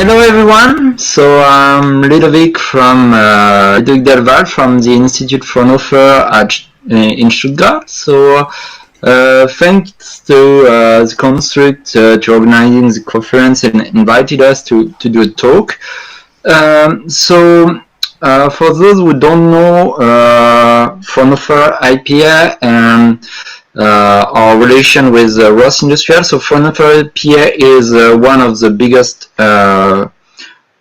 Hello everyone, so I'm Ludovic from LUDOVIC DELVAL from the Institute Fraunhofer in Stuttgart. So thanks to the construct to organizing the conference and invited us to do a talk. For those who don't know Fraunhofer IPA and our relation with ROS Industrial. So Fraunhofer IPA is one of the biggest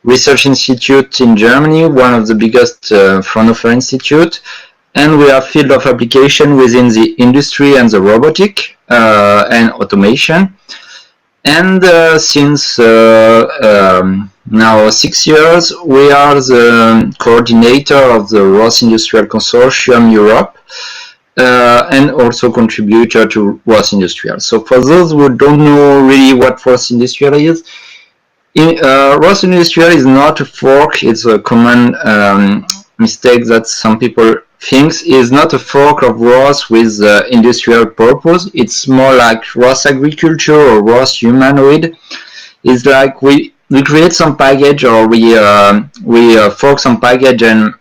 research institutes in Germany, one of the biggest Fraunhofer Institute, and we are field of application within the industry and the robotic and automation. And since now 6 years, we are the coordinator of the ROS Industrial Consortium Europe. And also contributor to ROS Industrial. So for those who don't know really what ROS Industrial is, ROS Industrial is not a fork. It's a common mistake that some people think. Is not a fork of ROS with industrial purpose. It's more like ROS agriculture or ROS humanoid. It's like we create some package or we fork some package and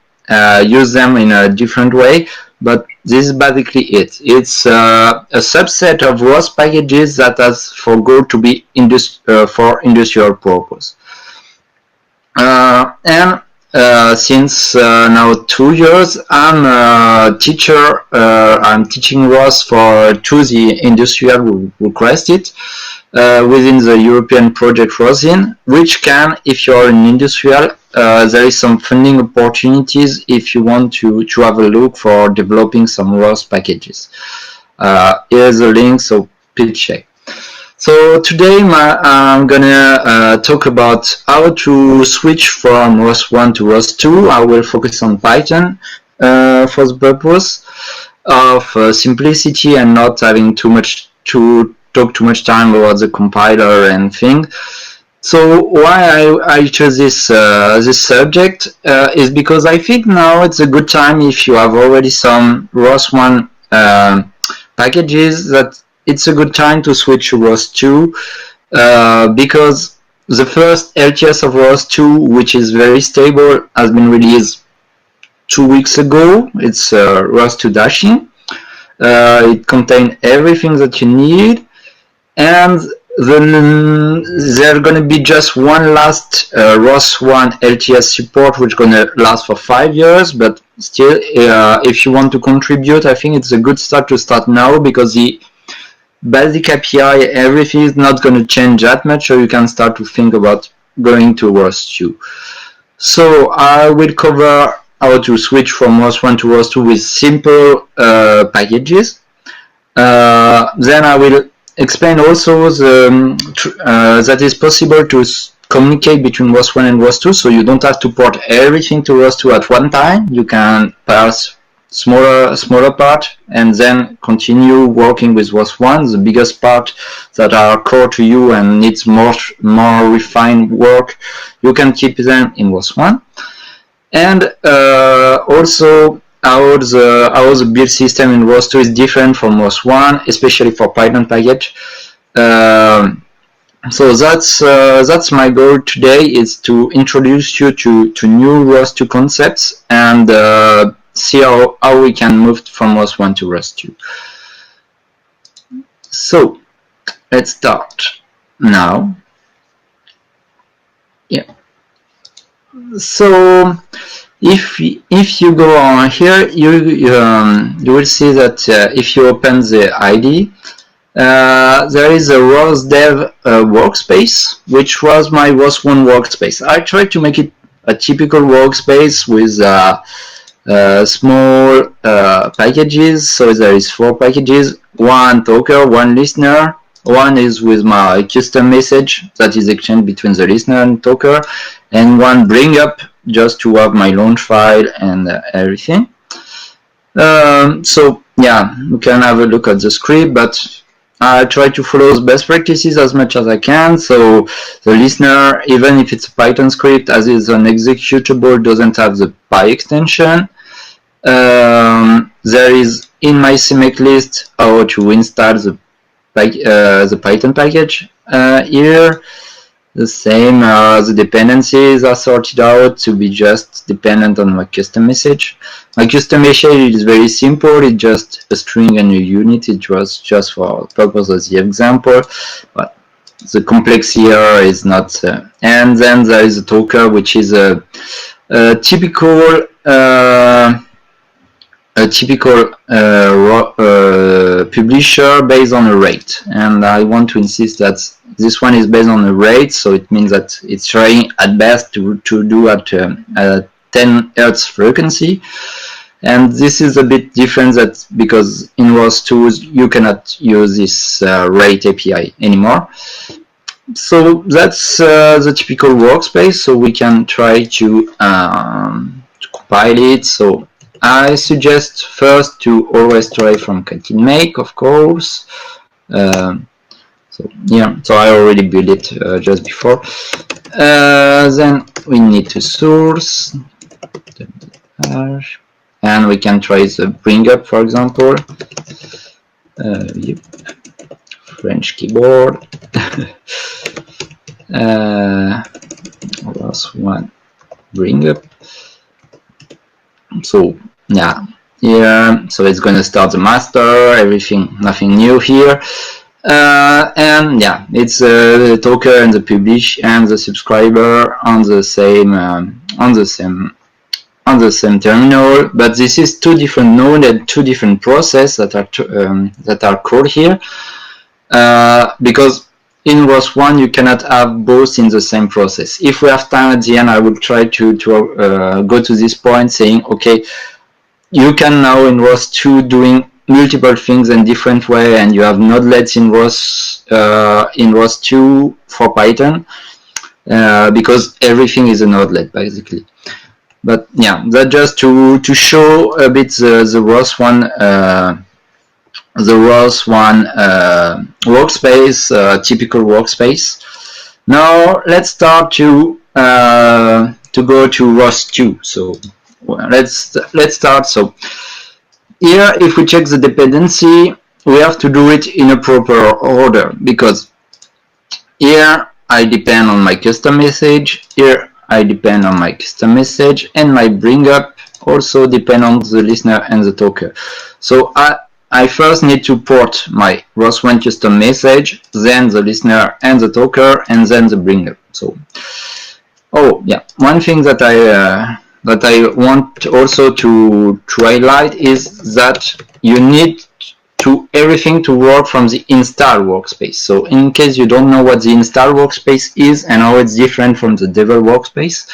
use them in a different way. But this is basically it. It's a subset of ROS packages that has for goal to be for industrial purpose. Since now 2 years, I'm a teacher. I'm teaching ROS to the industrial who request it within the European project ROSIN, which can, if you're an industrial, there is some funding opportunities if you want to have a look for developing some ROS packages. Here's a link, so please check. So today I'm gonna talk about how to switch from ROS1 to ROS2. I will focus on Python for the purpose of simplicity and not having too much time about the compiler and things. So why I chose this subject is because I think now it's a good time if you have already some ROS1 packages that it's a good time to switch to ROS2 because the first LTS of ROS2, which is very stable, has been released 2 weeks ago. It's ROS2 Dashing. It contains everything that you need, and then there's going to be just one last ROS1 LTS support, which is going to last for 5 years. But still, if you want to contribute, I think it's a good start to start now because the basic API, everything is not going to change that much, so you can start to think about going to ROS2. So I will cover how to switch from ROS1 to ROS2 with simple packages. Then I will explain also that it's possible to communicate between ROS1 and ROS2, so you don't have to port everything to ROS2 at one time. You can pass smaller part and then continue working with ROS1. The biggest part that are core to you and needs more refined work, you can keep them in ROS1. And also how the build system in ROS2 is different from ROS1, especially for Python package. So that's my goal today, is to introduce you to new ROS2 concepts and see how we can move from ROS1 to ROS2. So let's start now. Yeah. So if you go on here, you will see that if you open the IDE, there is a ROSDev workspace, which was my ROS1 workspace. I tried to make it a typical workspace with small packages. So there is 4 packages: one talker, one listener. One is with my custom message that is exchanged between the listener and talker, and one bring up just to have my launch file and everything. So yeah, we can have a look at the script, but I try to follow the best practices as much as I can. So the listener, even if it's a Python script, as is an executable, doesn't have the py extension. There is in my CMake list how to install the Python package here. The same, the dependencies are sorted out to be just dependent on my custom message. My custom message is very simple, it's just a string and a unit. It was just for the purpose of the example, but the complex here is not. And then there is a talker, which is a typical publisher based on a rate, and I want to insist that this one is based on a rate, so it means that it's trying at best to do at 10 Hz frequency. And this is a bit different that because in ROS2 you cannot use this rate API anymore. So that's the typical workspace, so we can try to compile it. So I suggest first to always try from catkin make, of course. So yeah, so I already built it just before. Then we need to source, and we can try the bring up, for example. Yep. French keyboard. ROS1 bring up. So yeah, so it's going to start the master, everything, nothing new here. And yeah, it's the talker and the publish and the subscriber on the same terminal, but this is two different nodes and two different processes that are called here, because in ROS1 you cannot have both in the same process. If we have time at the end, I will try to go to this point saying, okay, you can now in ROS2 doing multiple things in different way, and you have nodelets in ROS2 for Python, because everything is a nodelet basically. But yeah, that just to show a bit the ROS1 workspace, typical workspace. Now let's start to go to ROS2. So let's start. So here, if we check the dependency, we have to do it in a proper order, because here I depend on my custom message, here I depend on my custom message, and my bring up also depend on the listener and the talker. So I first need to port my ROS1 custom message, then the listener and the talker, and then the bring up. So, oh yeah, one thing that I want also to highlight is that you need everything to work from the install workspace. So in case you don't know what the install workspace is and how it's different from the devel workspace,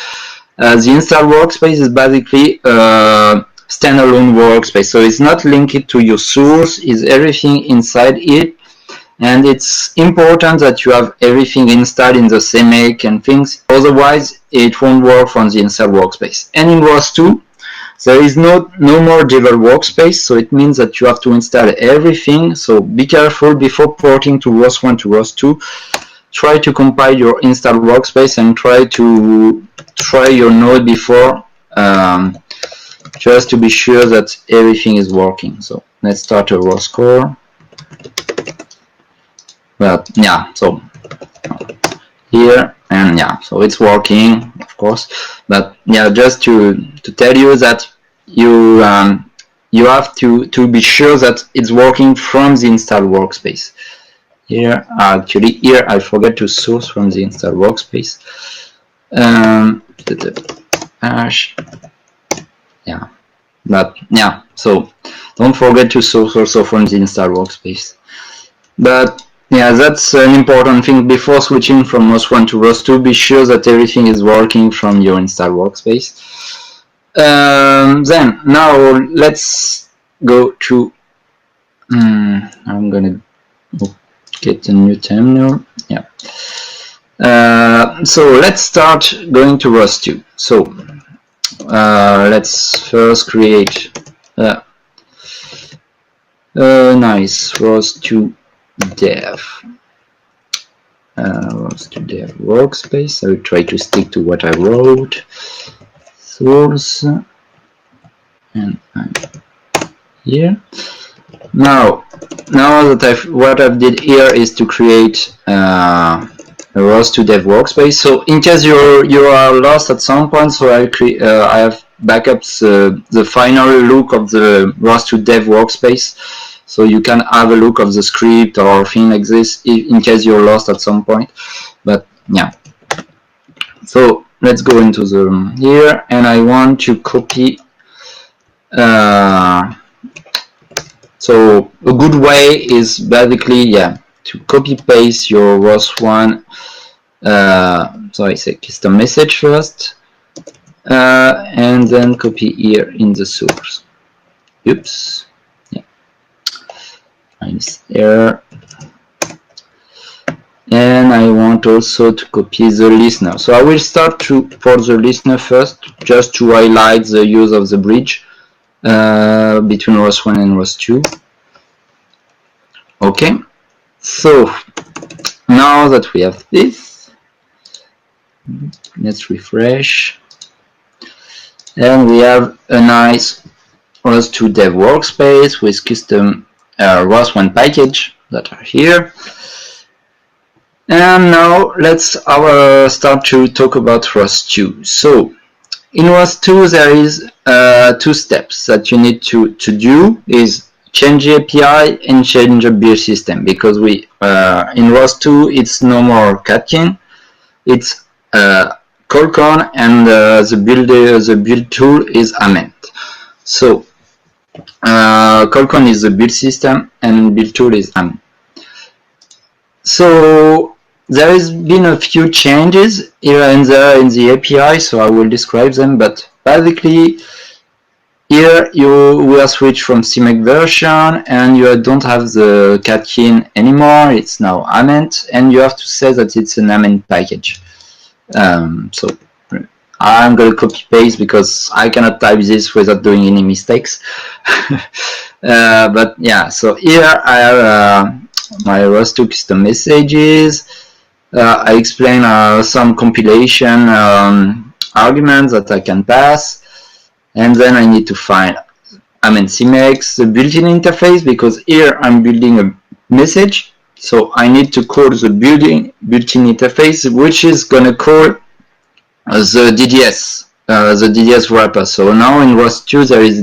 the install workspace is basically a standalone workspace. So it's not linked to your source, it's everything inside it. And it's important that you have everything installed in the same make and things, otherwise it won't work from the install workspace. And in ROS2, there is no more devel workspace, so it means that you have to install everything. So be careful before porting to ROS1 to ROS2. Try to compile your install workspace and try your node before, just to be sure that everything is working. So let's start a ROS core. But yeah, so here, and yeah, so it's working, of course. But yeah, just to tell you that you have to be sure that it's working from the install workspace. Here, actually, here I forgot to source from the install workspace. Yeah, but yeah, so don't forget to source also from the install workspace. But yeah, that's an important thing before switching from ROS1 to ROS2. Be sure that everything is working from your install workspace. Then now let's go to. I'm gonna get a new terminal. Yeah. So let's start going to ROS2. So let's first create a nice ROS2 dev. ROS2 dev workspace. I will try to stick to what I wrote. Source, and I'm here. Now that what I've did here is to create a ROS2 dev workspace. So in case you are lost at some point, so I have backups the final look of the ROS2 dev workspace, so you can have a look of the script or thing like this in case you're lost at some point. But yeah, so let's go into the here, and I want to copy. So a good way is basically to copy paste your ROS1. So I say custom message first, and then copy here in the source. Oops, minus error. And I want also to copy the listener. So I will start for the listener first, just to highlight the use of the bridge between ROS1 and ROS2. Okay, so now that we have this, let's refresh, and we have a nice ROS2 dev workspace with custom ROS1 package that are here. And now let's start to talk about ROS2. So in ROS2 there is 2 steps that you need to do, is change the API and change the build system, because we in ROS2 it's no more catkin, it's colcon, and the build tool is ament. So colcon is the build system and build tool is ament. So there has been a few changes here and there in the API, so I will describe them, but basically here we are switched from CMake version, and you don't have the catkin anymore, it's now ament, and you have to say that it's an ament package. So I'm going to copy paste because I cannot type this without doing any mistakes. But yeah, so here I have my ROS2 custom messages. I explain some compilation arguments that I can pass, and then I need to find ament CMake, the built-in interface, because here I'm building a message, so I need to call the built-in interface, which is gonna call the DDS wrapper. So now in ROS2 there is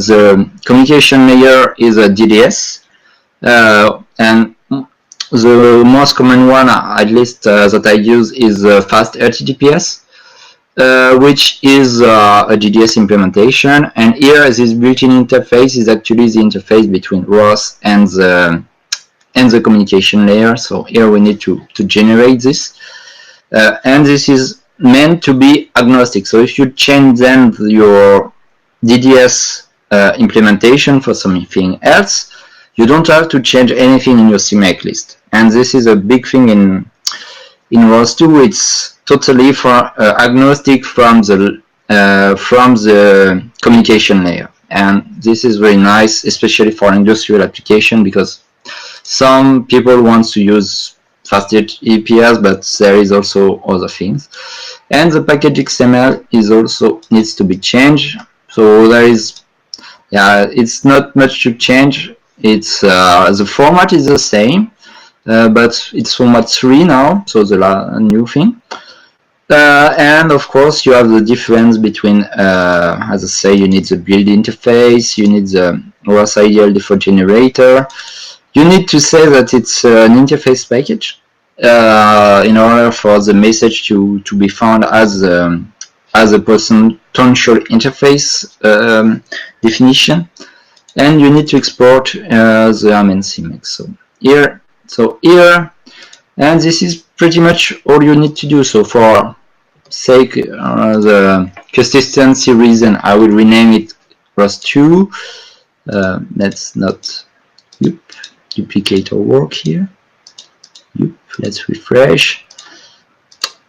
the communication layer is a DDS, and the most common one, at least that I use, is fast HTTPS, which is a DDS implementation. And here this built-in interface is actually the interface between ROS and the communication layer. So here we need to generate this, and this is meant to be agnostic. So if you change then your DDS implementation for something else, you don't have to change anything in your CMake list. And this is a big thing in ROS2. It's totally agnostic from the communication layer, and this is very nice, especially for industrial application, because some people want to use fast HTTPS, but there is also other things. And the package XML is also needs to be changed. So there is, it's not much to change. It's the format is the same, but it's format 3 now, so the new thing. And of course you have the difference between, as I say, you need the build interface, you need the ROS ideal default generator. You need to say that it's an interface package in order for the message to be found as a potential interface definition. And you need to export the ament CMake. So here, and this is pretty much all you need to do. So for sake the consistency reason, I will rename it ROS2. Let's not duplicate our work here. Let's refresh.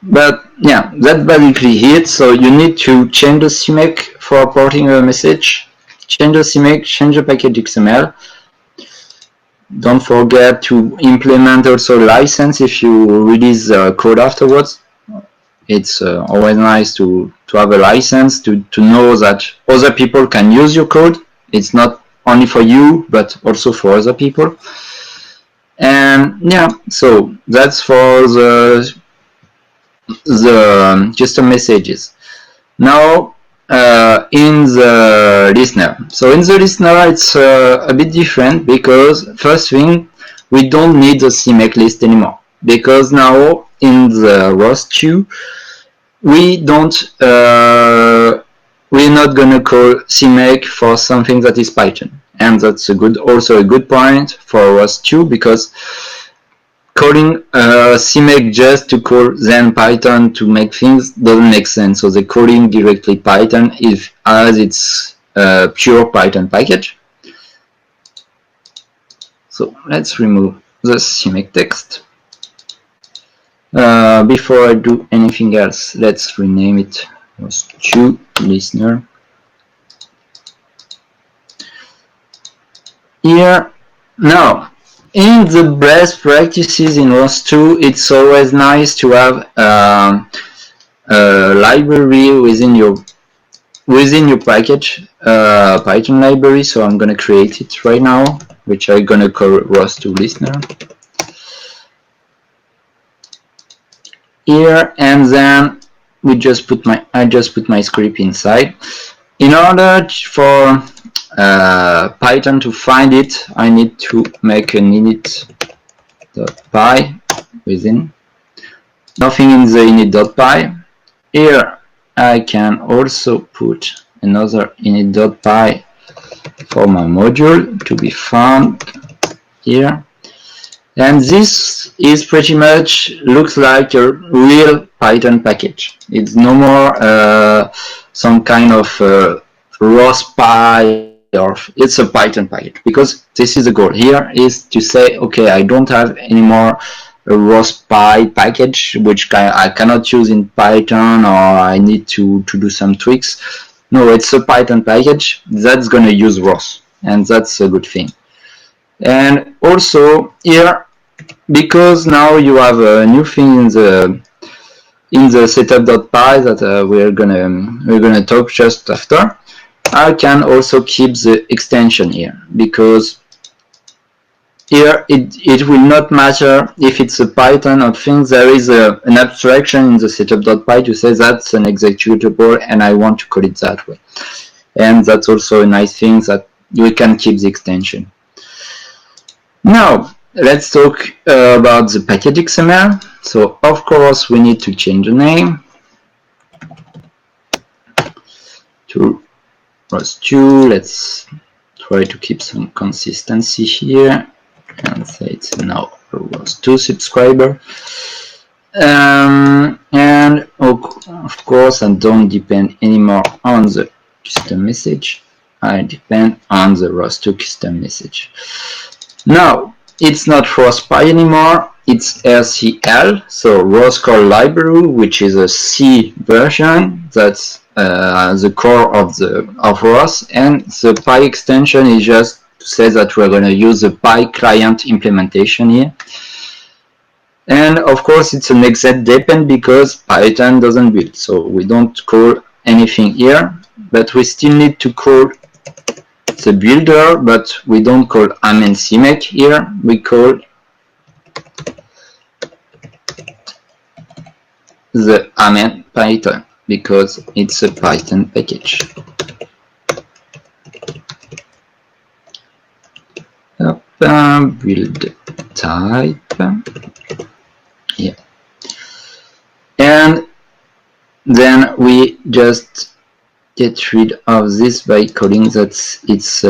But yeah, that's basically it. So you need to change the CMake for porting a message. Change the CMake, change the package XML. Don't forget to implement also license if you release code afterwards. It's always nice to have a license to know that other people can use your code. It's not only for you, but also for other people. And yeah, so that's for the custom messages. Now in the listener. So in the listener, it's a bit different, because first thing, we don't need the CMake list anymore, because now in the ROS2 we don't we're not gonna call CMake for something that is Python, and that's also a good point for ROS2, because calling CMake just to call then Python to make things doesn't make sense. So the calling directly Python as it's a pure Python package. So let's remove the CMake text. Before I do anything else, let's rename it ROS2 listener. Here, now, in the best practices in ROS2, it's always nice to have a library within your package, Python library. So I'm gonna create it right now, which I'm gonna call ROS2 listener. Here, and then I just put my script inside. In order for Python to find it, I need to make an init.py within. Nothing in the init.py. Here I can also put another init.py for my module to be found here. And this is pretty much looks like a real Python package. It's no more some kind of rospy, or it's a Python package, because this is the goal here, is to say, okay, I don't have anymore a rospy package which I cannot use in Python, or I need to do some tweaks. No, it's a Python package that's gonna use ROS, and that's a good thing. And also here, because now you have a new thing in the setup.py that we're gonna talk just after, I can also keep the extension here, because here it will not matter if it's a Python or things. There is an abstraction in the setup.py to say that's an executable and I want to call it that way. And that's also a nice thing, that you can keep the extension. Now let's talk about the package XML. So of course we need to change the name to ROS2. Let's try to keep some consistency here and say it's now a ROS2 subscriber. And of course I don't depend anymore on the custom message. I depend on the ROS2 custom message. Now it's not rospy anymore, it's RCL, so ROS call library, which is a C version. That's the core of ROS, and the Py extension is just to say that we're going to use the Py client implementation here. And of course it's an exec depend, because Python doesn't build, so we don't call anything here, but we still need to call the builder, but we don't call ament CMake here, we call the ament Python, because it's a Python package. Build type, yeah, and then we just get rid of this by calling that it's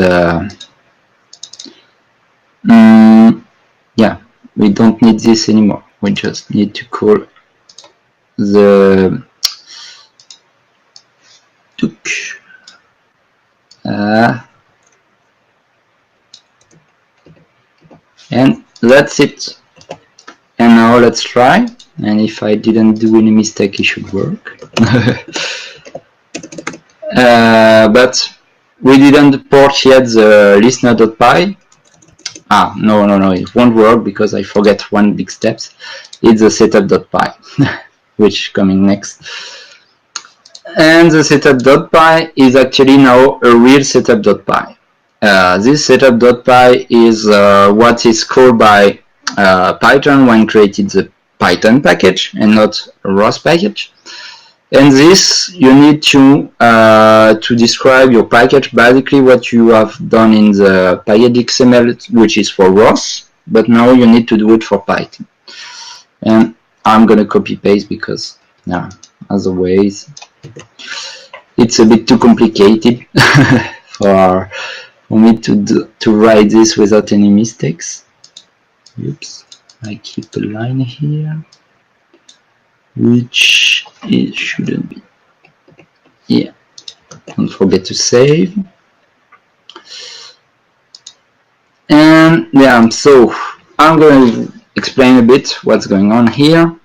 yeah, we don't need this anymore. We just need to call the and that's it. And now let's try, and if I didn't do any mistake, it should work. But we didn't port yet the listener.py. No, it won't work because I forget one big step. It's the setup.py, which is coming next. And the setup.py is actually now a real setup.py. This setup.py is what is called by Python when created the Python package and not a ROS package. And this you need to describe your package, basically what you have done in the package.xml, which is for ROS, but now you need to do it for Python. And I'm gonna copy paste because, yeah, as always, it's a bit too complicated for me to write this without any mistakes. Oops, I keep a line here, which it shouldn't be. Yeah, don't forget to save. And yeah, so I'm going to explain a bit what's going on here.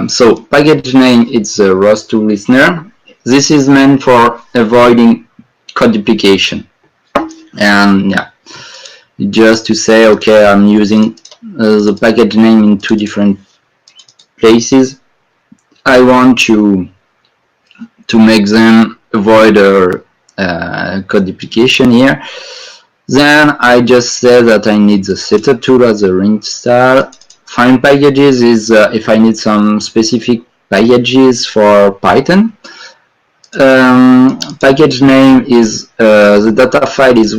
So package name, it's a ROS2 listener. This is meant for avoiding code duplication. And yeah, just to say, okay, I'm using the package name in 2 different places. I want to make them avoid code duplication here. Then I just say that I need the setup tool as a reinstall. Find packages is if I need some specific packages for Python. Package name is the data file is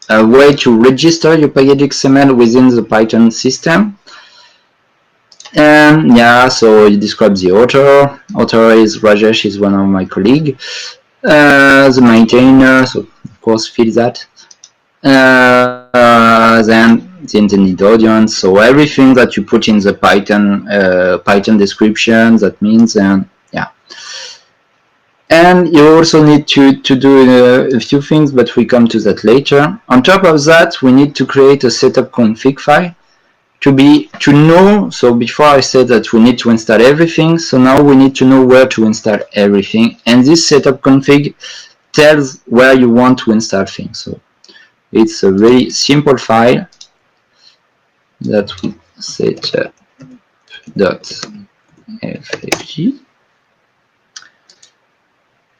a way to register your package.xml within the Python system. And yeah, so it describes the author. Author is Rajesh, is one of my colleagues. The maintainer, so of course fill that. Then the intended audience, so everything that you put in the Python description, that means, and yeah. And you also need to do a few things, but we come to that later. On top of that, we need to create a setup config file to know. So before I said that we need to install everything, so now we need to know where to install everything. And this setup config tells where you want to install things. So it's a very simple file that we setup.ffg.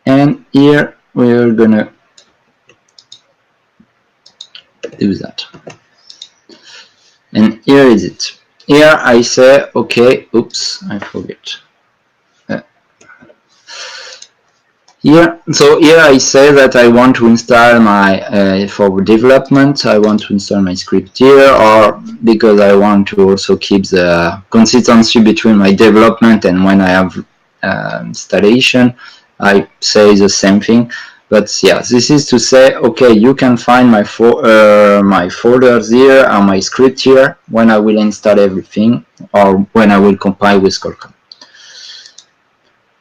And here we're gonna do that. And here is it. Here I say, okay, oops, I forget. So here I say that I want to install my, for development, I want to install my script here, or because I want to also keep the consistency between my development and when I have installation, I say the same thing. But yeah, this is to say, okay, you can find my folders here and my script here when I will install everything or when I will compile with colcon.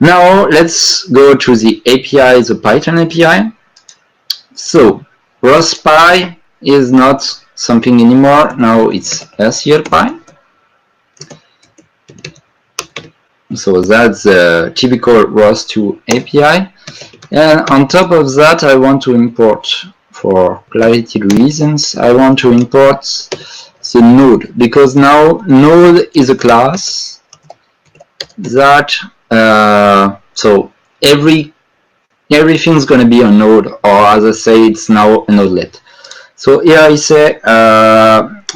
Now let's go to the API, the Python API. So rospy is not something anymore. Now it's rclpy. So that's the typical ROS2 API. And on top of that, I want to import, for clarity reasons, I want to import the node, because now node is a class that so everything's going to be a node, or as I say, it's now a nodelet. So here I say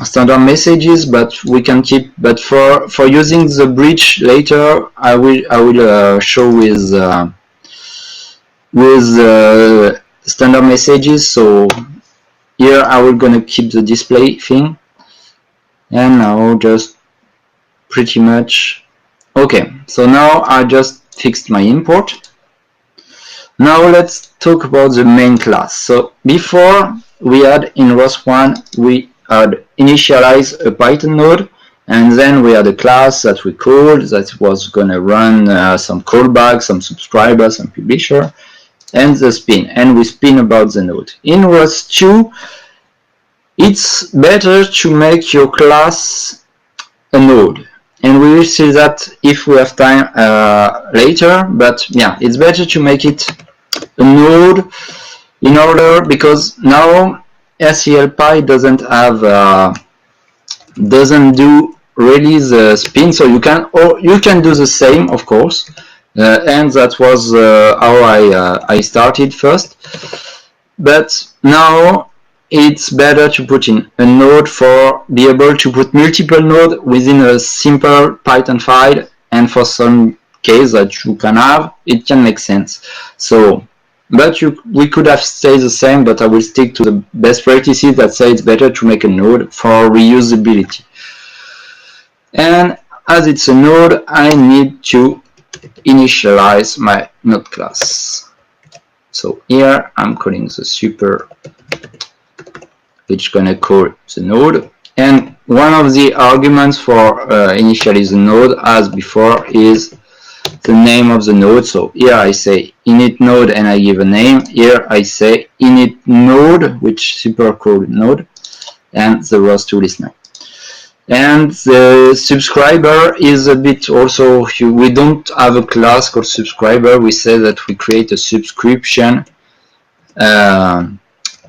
standard messages, but we can keep. But for using the bridge later, I will show with standard messages. So here I will gonna keep the display thing, and now just pretty much okay. So now I just fixed my import. Now let's talk about the main class. So before we had in ROS1 we had initialized a Python node, and then we had a class that we called that was gonna run some callback, some subscriber, some publisher, and the spin, and we spin about the node. In ROS2, it's better to make your class a node, and we will see that if we have time later, but yeah, it's better to make it a node in order, because now rclpy doesn't have doesn't do really the spin, so you can do the same, of course, and that was how I started first. But now it's better to put in a node for be able to put multiple nodes within a simple Python file, and for some case that you can have, it can make sense. So, but we could have stayed the same, but I will stick to the best practices that say it's better to make a node for reusability. And as it's a node, I need to initialize my node class. So here I'm calling the super, which gonna call the node, and one of the arguments for initialize the node, as before, is the name of the node. So here I say init node and I give a name. Here I say init node, which super called node, and the ROS2 listener. And the subscriber is a bit also, we don't have a class called subscriber. We say that we create a subscription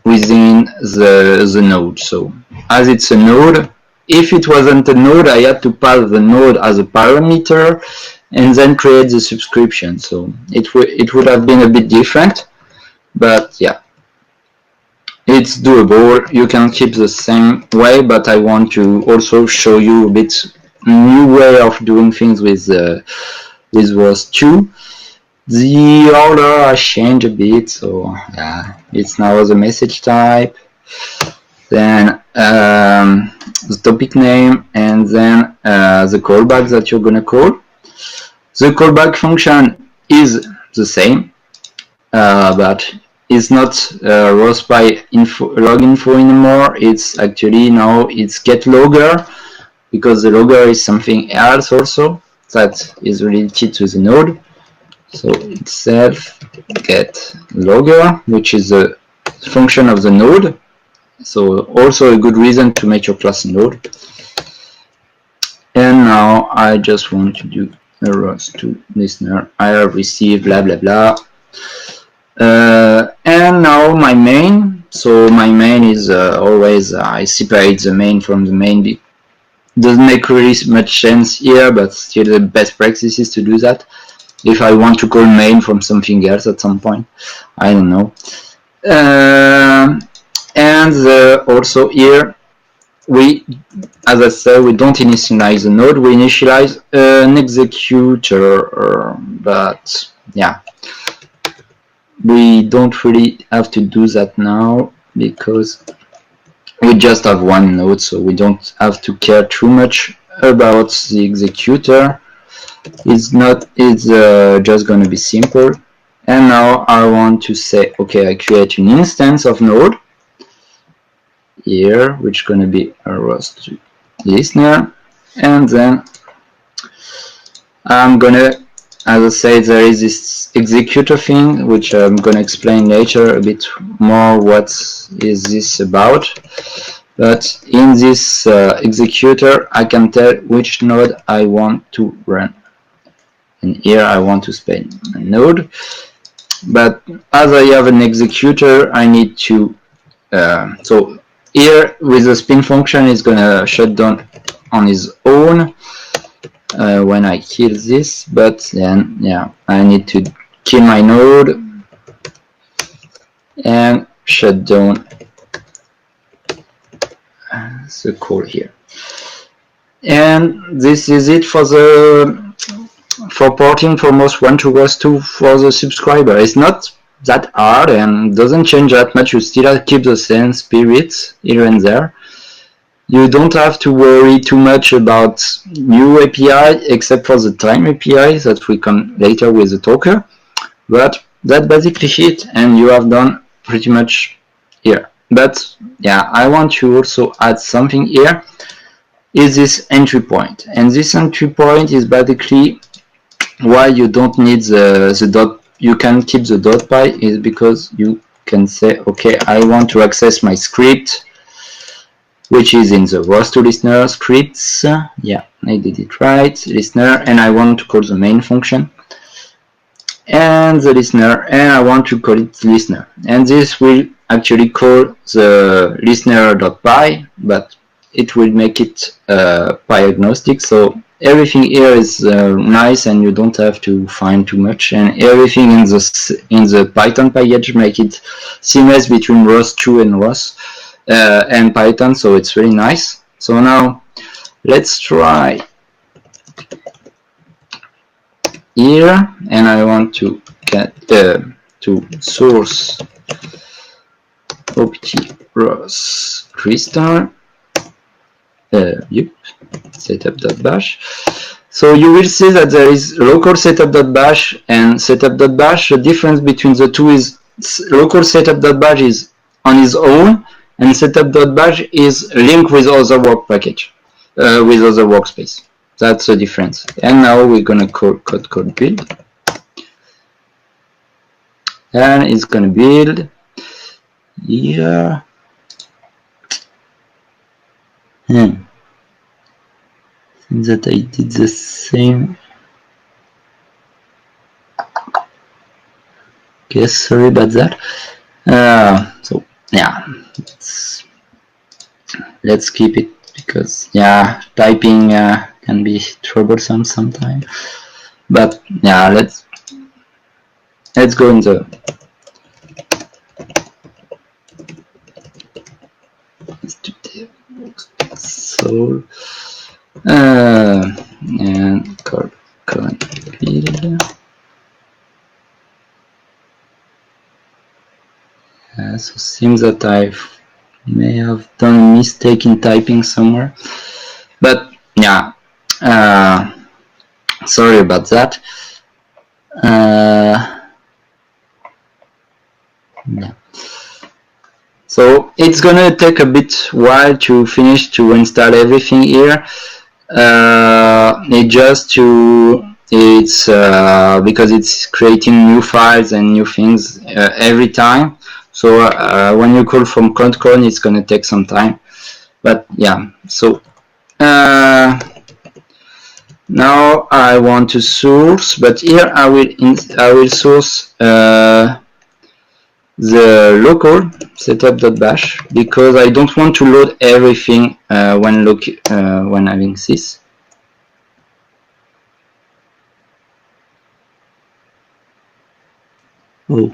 within the node. So as it's a node, if it wasn't a node, I had to pass the node as a parameter and then create the subscription. So it would have been a bit different, but yeah, it's doable. You can keep the same way, but I want to also show you a bit new way of doing things with ROS2. The order has changed a bit, so yeah, it's now the message type, then the topic name, and then the callback that you're gonna call. The callback function is the same, but it's not rospy log info anymore. It's actually now it's get logger, because the logger is something else also that is related to the node. So itself get logger, which is a function of the node. So also a good reason to make your class a node. And now I just want to do a ROS2 listener. I have received blah blah blah. And now my main. So my main is always I separate the main from the main. Doesn't make really much sense here, but still the best practice is to do that. If I want to call main from something else at some point, I don't know. And also here, as I said, we don't initialize the node, we initialize an executor, but yeah, we don't really have to do that now because we just have one node, so we don't have to care too much about the executor. It's just going to be simple. And now I want to say, okay, I create an instance of node here, which is going to be a ROS2 listener, and then I'm gonna, as I said, there is this executor thing, which I'm gonna explain later a bit more what is this about. But in this executor, I can tell which node I want to run. And here I want to spend a node. But as I have an executor, I need to, so here with the spin function, it's gonna shut down on its own when I kill this, but then yeah, I need to kill my node and shut down the call here. And this is it for porting from ROS1 to ROS2 for the subscriber. It's not that hard and doesn't change that much. You still keep the same spirit here and there. You don't have to worry too much about new API except for the time API that we come later with the Tutor. But that's basically it, and you have done pretty much here. But yeah, I want to also add something here, is this entry point. And this entry point is basically why you don't need the dot, you can keep the .py, is because you can say, okay, I want to access my script, which is in the ROS2 listener scripts. Yeah, I did it right, listener, and I want to call the main function and the listener, and I want to call it listener. And this will actually call the listener.py, but it will make it py agnostic. So everything here is nice, and you don't have to find too much. And everything in the Python package make it seamless between ROS2 and ROS. and Python, so it's really nice. So now let's try here, and I want to get to source opt ROS crystal. Yep, setup.bash. So you will see that there is local setup.bash and setup.bash. The difference between the two is local setup.bash is on its own, and setup.bash is linked with other work package, with other workspace. That's the difference. And now we're gonna code build, and it's gonna build here. Seems that I did the same. Okay, sorry about that. So yeah, let's keep it, because yeah, typing can be troublesome sometimes. But yeah, let's go in the so and colcon build. So it seems that I may have done a mistake in typing somewhere, but yeah, sorry about that. Yeah. So it's gonna take a bit while to finish to install everything here. It's because it's creating new files and new things every time. So when you call from colcon, it's gonna take some time. But yeah, so now I want to source, but here I will source the local setup.bash, because I don't want to load everything when having this. Oh.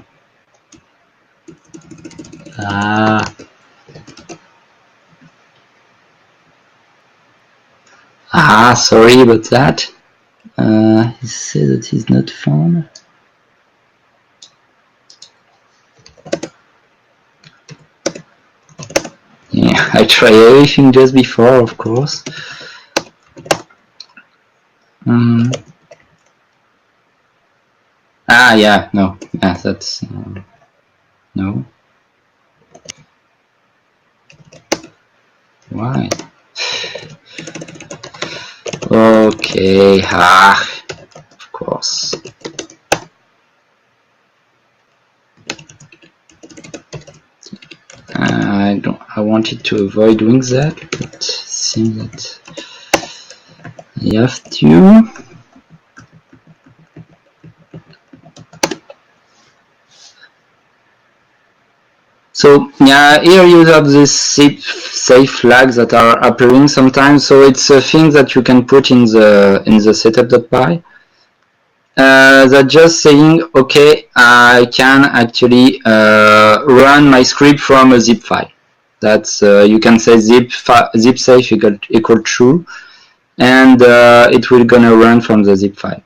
Sorry about that. He said that he's not found. Yeah, I tried everything just before, of course. Yeah, no, yeah, that's no. Why? Okay, of course. I wanted to avoid doing that, but it seems that I have to. So yeah, here you have this safe flags that are appearing sometimes. So it's a thing that you can put in the setup.py. That just saying, okay, I can actually run my script from a zip file. That's you can say zip safe equal true, and it will gonna run from the zip file.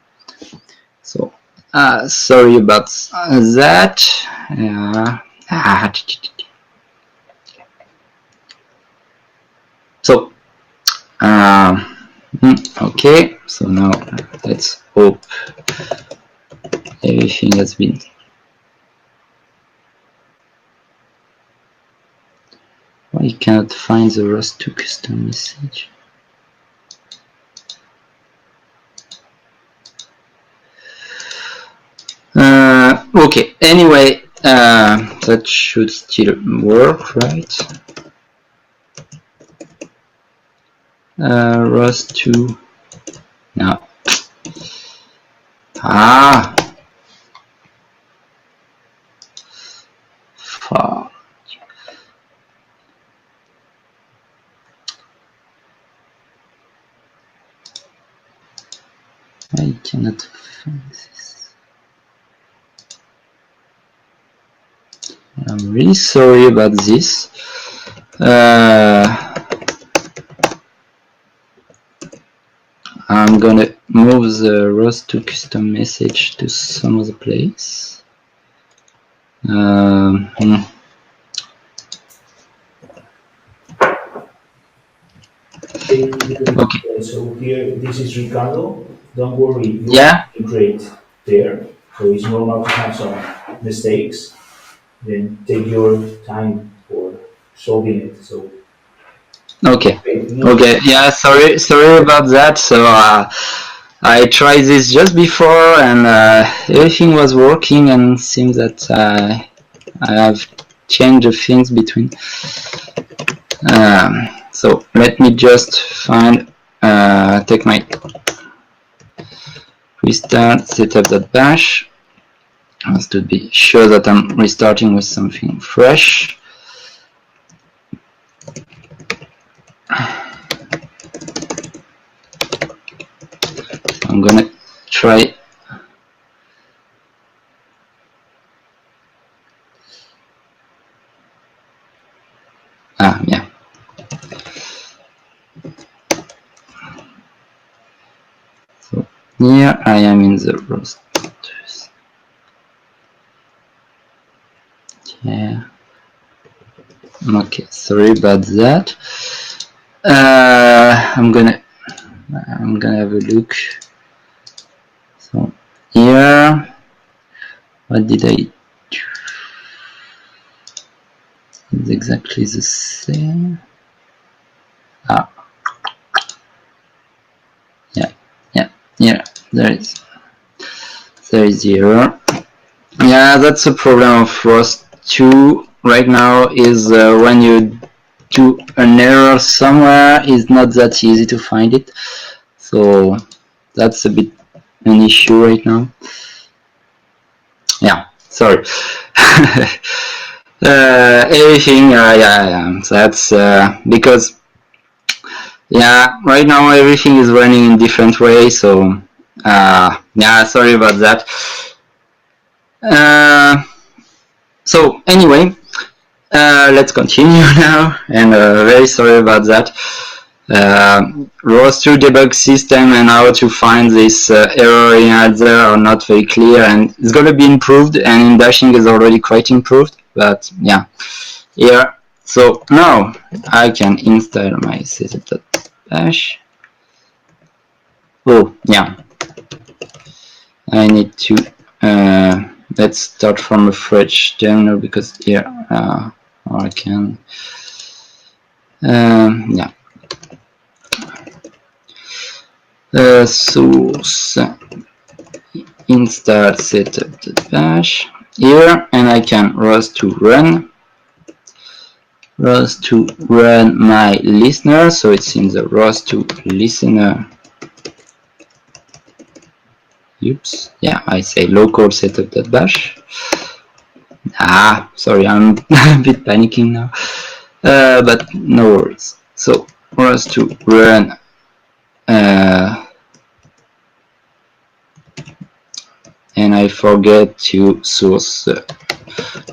So sorry about that. So okay, so now let's hope everything has been. Why cannot find the ROS2 custom message? Okay, anyway, that should still work, right? ROS2. No. Fuck. I cannot find this. I'm really sorry about this. I'm gonna move the ROS2 custom message to some other place. Okay. So here, this is Ricardo. Don't worry, you Yeah. are great there. So it's normal to have some mistakes. Then take your time for solving it. So Okay. no. Okay. Yeah. Sorry about that. So I tried this just before, and everything was working, and seems that I have changed the things between. So let me just find, take my restart setup.bash, just to be sure that I'm restarting with something fresh. I'm gonna try. Yeah. So here I am in the ROS2. Yeah. Okay, sorry about that. I'm gonna have a look. So here, what did I do? It's exactly the same. Yeah, there is the error. Yeah, that's the problem of ROS2 right now, is when you do an error somewhere, it's not that easy to find it. So that's a bit an issue right now. Yeah, sorry. Everything, yeah, that's because, yeah, right now everything is running in different ways, so yeah, sorry about that. So anyway, let's continue now, and very sorry about that. ROS2 debug system and how to find this error in Adzer are not very clear, and it's going to be improved, and in Dashing is already quite improved, but yeah. Here, so now I can install my setup.bash. Oh, yeah. I need to, let's start from a fresh terminal, because here I can, yeah. Source install setup.bash here, and I can ROS2 run my listener, so it's in the ROS2 listener. Oops, yeah, I say local setup.bash. Sorry, I'm a bit panicking now, but no worries. So ROS2 run and I forget to source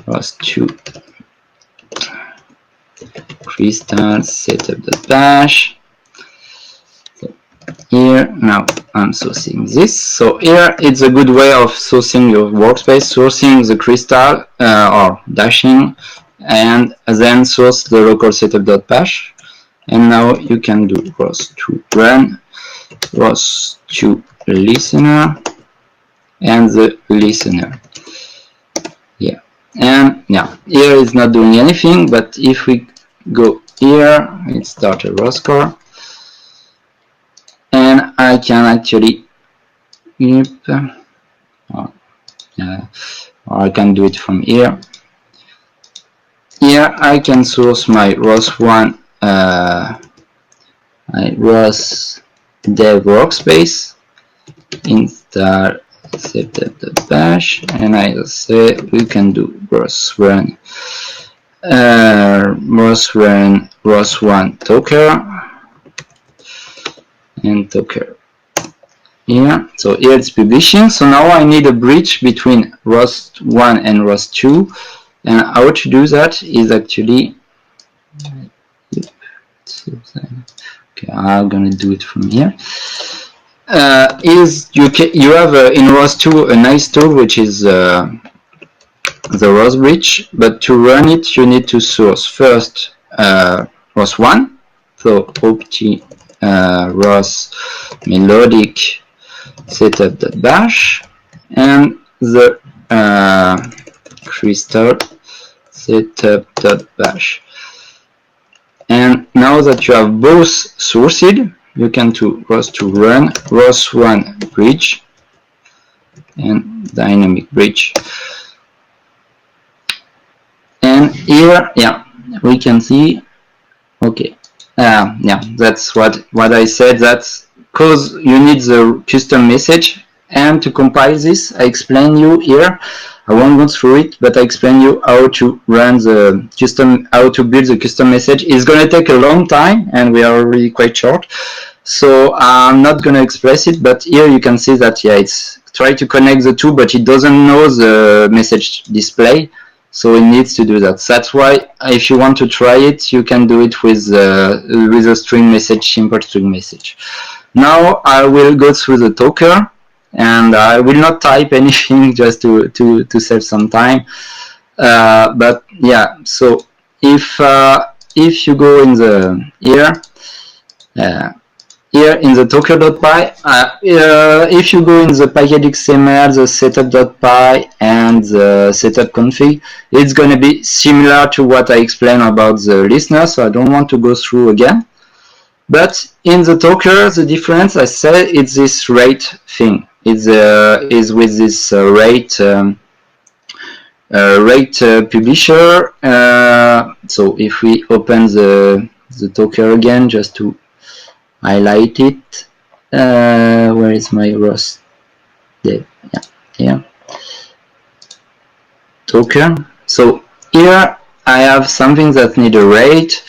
ROS2 crystal setup.bash. So here now I'm sourcing this. So here it's a good way of sourcing your workspace, sourcing the crystal or dashing, and then source the local setup.bash. And now you can do ROS2 run, ROS2 listener, and the listener. Yeah, and yeah, here it's not doing anything, but if we go here, it starts a ROS core, and I can actually, or I can do it from here. Here I can source my ROS1, my ROS dev workspace, install setup.bash, and I say we can do ROS1 ROS1 Tutor and Tutor. Yeah, so here it's publishing. So now I need a bridge between ROS1 and ROS2, and how to do that is actually Okay, I'm gonna do it from here. You have in ROS2 a nice tool which is the ROS bridge, but to run it you need to source first ROS1, so opt ROS melodic setup.bash, and the crystal setup.bash. And now that you have both sourced, you can do ROS2 run ROS1 bridge and dynamic bridge. And here, yeah, we can see. Okay, yeah, that's what I said. That's because you need the custom message, and to compile this, I explain you here. I won't go through it, but I explain you how to run the custom, how to build the custom message. It's going to take a long time, and we are already quite short, so I'm not going to express it. But here you can see that, yeah, it's try to connect the two, but it doesn't know the message display. So it needs to do that. That's why if you want to try it, you can do it with a string message, simple string message. Now I will go through the Tutor, and I will not type anything just to save some time. But yeah, so if you go in the here in the Tutor.py, if you go in the package XML, the setup.py, and the setup config, it's going to be similar to what I explained about the listener, so I don't want to go through again. But in the Tutor, the difference, I said, it's this rate thing. It's is with this rate publisher. So if we open the Tutor again, just to highlight it. Where is my ROS? There, yeah, here. Tutor. So here I have something that needs a rate,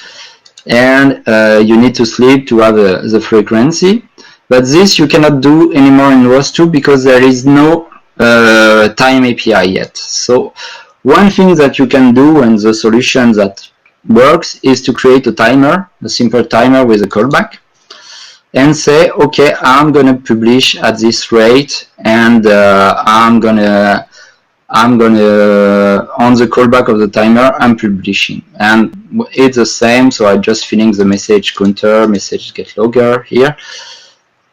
and you need to sleep to have the frequency. But this you cannot do anymore in ROS2 because there is no time API yet. So one thing that you can do, and the solution that works, is to create a timer, a simple timer with a callback, and say, okay, I'm gonna publish at this rate, and I'm gonna on the callback of the timer, I'm publishing, and it's the same. So I'm just filling the message counter, message get logger here,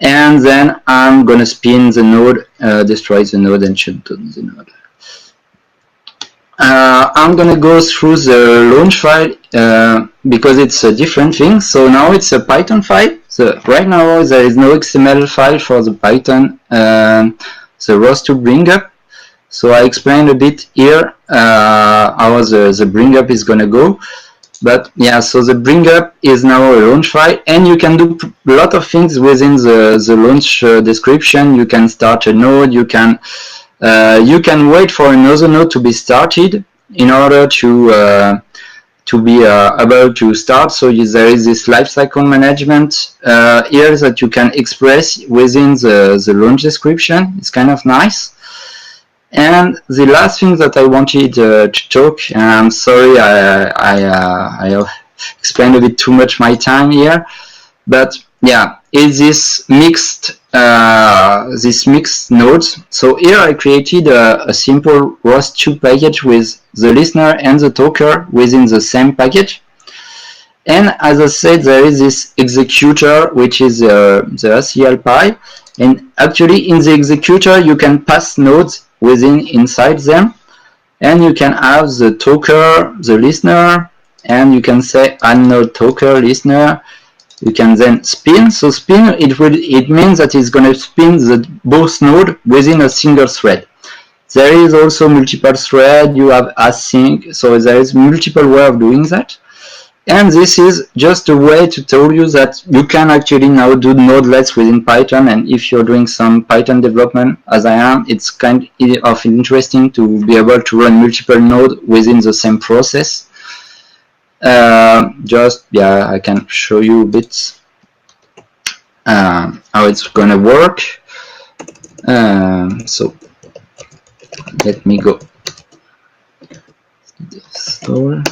and then I'm gonna spin the node, destroy the node, and shut down the node. I'm gonna go through the launch file because it's a different thing. So now it's a Python file. So right now there is no XML file for the Python, the ROS2 bring up. So I explained a bit here how the bring up is gonna go. But yeah, so the bring up is now a launch file, and you can do a lot of things within the launch description. You can start a node. You can wait for another node to be started in order to be able to start. So there is this lifecycle management here that you can express within the launch description. It's kind of nice. And the last thing that I wanted to talk, and I'm sorry I explained a bit too much my time here, but yeah, is this mixed nodes. So here I created a simple ROS2 package with the listener and the Tutor within the same package. And as I said, there is this executor, which is the rclpy, and actually in the executor you can pass nodes inside them, and you can have the Tutor, the listener, and you can say add node Tutor listener. You can then spin. So spin, it means that it's going to spin both nodes within a single thread. There is also multiple thread. You have async, so there is multiple way of doing that. And this is just a way to tell you that you can actually now do nodelets within Python. And if you're doing some Python development, as I am, it's kind of interesting to be able to run multiple nodes within the same process. Yeah, I can show you a bit how it's gonna work. So let me go store.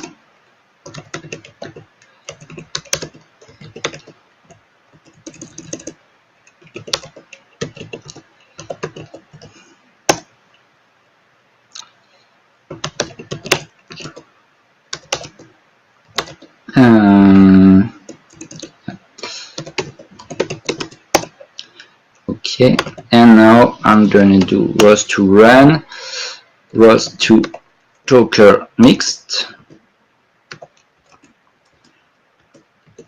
Okay, and now I'm going to do ROS2 run, ROS2 Tutor mixed,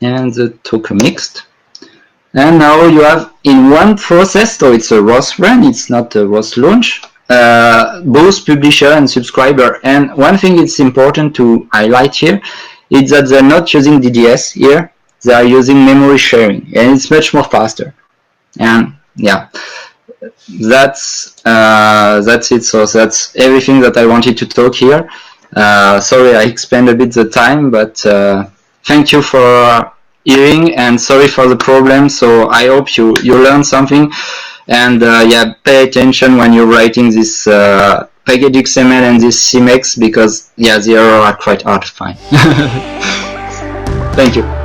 and the Tutor mixed. And now you have in one process, so it's a ROS run, it's not a ROS launch, both publisher and subscriber. And one thing it's important to highlight here is that they're not using DDS here, they are using memory sharing, and it's much more faster. And yeah, that's it. So that's everything that I wanted to talk here. Sorry I expanded a bit the time, but thank you for hearing, and sorry for the problem. So I hope you learned something, and yeah, pay attention when you're writing this package XML and this CMX, because yeah, the errors are quite hard to find. Thank you.